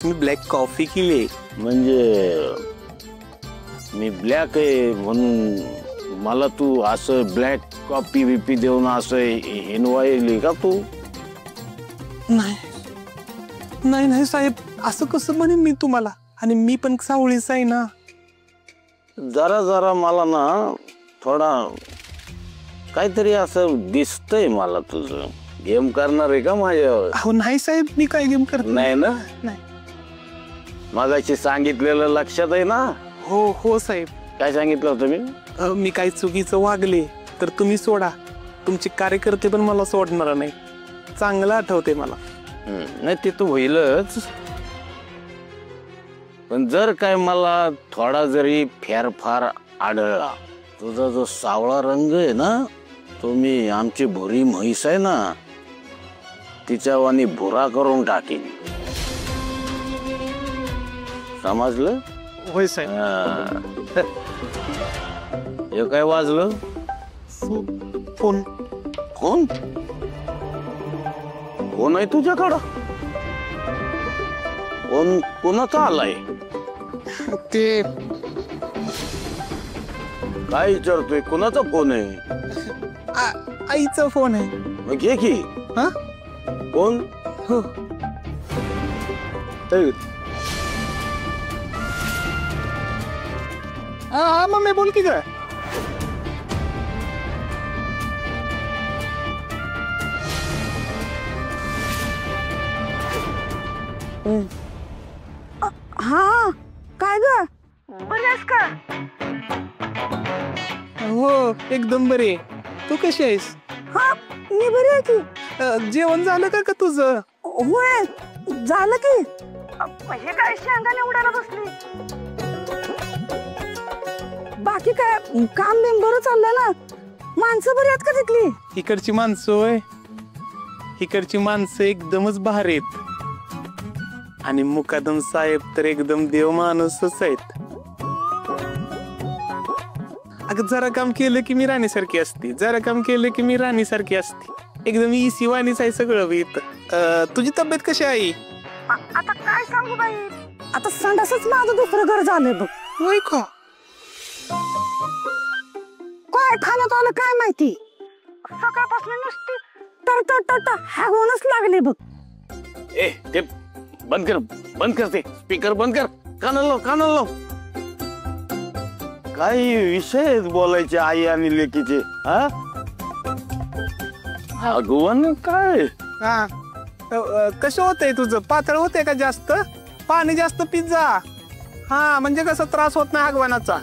मी black coffee केली. म्हणजे मी black आहे म्हणून मला तू असं ब्लॅक कॉफी बिपी देऊन असं हिनवायली का तू? नाही नाही नाही साहेब, असं कसं म्हणेन मी तुम्हाला? आणि मी पण सावळीच आहे ना. जरा जरा मला ना थोडा काहीतरी असं दिसतंय मला तुझं. गेम करणार आहे का माझ्यावर? अहो नाही साहेब, मी काय गेम करत नाही ना. नाही. मगाशी सांगितलेलं लक्षात आहे ना? हो हो साहेब. काय सांगितलं होतं मी? मी काही चुकीचं वागले तर तुम्ही सोडा, तुमचे कार्यकर्ते पण मला सोडणार नाही. चांगलं आठवते मला. नाही ते तर होईलच, पण जर काय मला थोडा जरी फेरफार आढळला, तुझा जो सावळा रंग आहे ना, तो मी आमची भुरी म्हैस आहे ना तिच्यावानी भुरा करून टाकीन. समजलं? होय साहेब. हे काय वाजलं? फोन. फोन? फोन आहे तुझ्याकडं? फोन कोणाचा आलाय? ते काय विचारतोय? कोणाचा फोन आहे? आईचा फोन आहे. मग घे की. हा? कोण? हो. हा मम्मी बोल की काय? हा काय ग, बरी आहेस का? हो एकदम बरी. तू कशी आहेस? हा मी बरी आहे की. जेवण झालं का तुझं? होय झालं की. हे काय शेंगाने उडायला बसली? बाकी काय काम बिम बरं चाललं ना? माणसं बरी आहेत का तिथली? इकडची माणसं होय, इकडची माणसं एकदमच भारी आहेत. आणि मुकादम साहेब तर एकदम देव माणूसच आहेत. अगं जरा काम केलं की मी राणीसारखी असते, जरा काम केलं की मी राणीसारखी असते. एकदम इसी वाणीच आहे सगळं इथं. तुझी तब्येत कशी आहे? आता काय सांगू बाई, आता संडासच माझं दुसरं घर झालंय बघ. होय का? काय खाण्यात आलं काय माहिती, सकाळपासून नुसती तर हागवूनच लागले बघ. ए ते बंद कर, बंद कर, ते स्पीकर बंद कर. कानाला लाव, कानाला लाव. काही विषय बोलायचे आई आणि लेकीचे. हा भगवान काय? हा कसं होतंय तुझं? पातळ होतंय का जास्त? पाणी जास्त पित जा. हा म्हणजे कसं त्रास होत नाही हगवानाचा.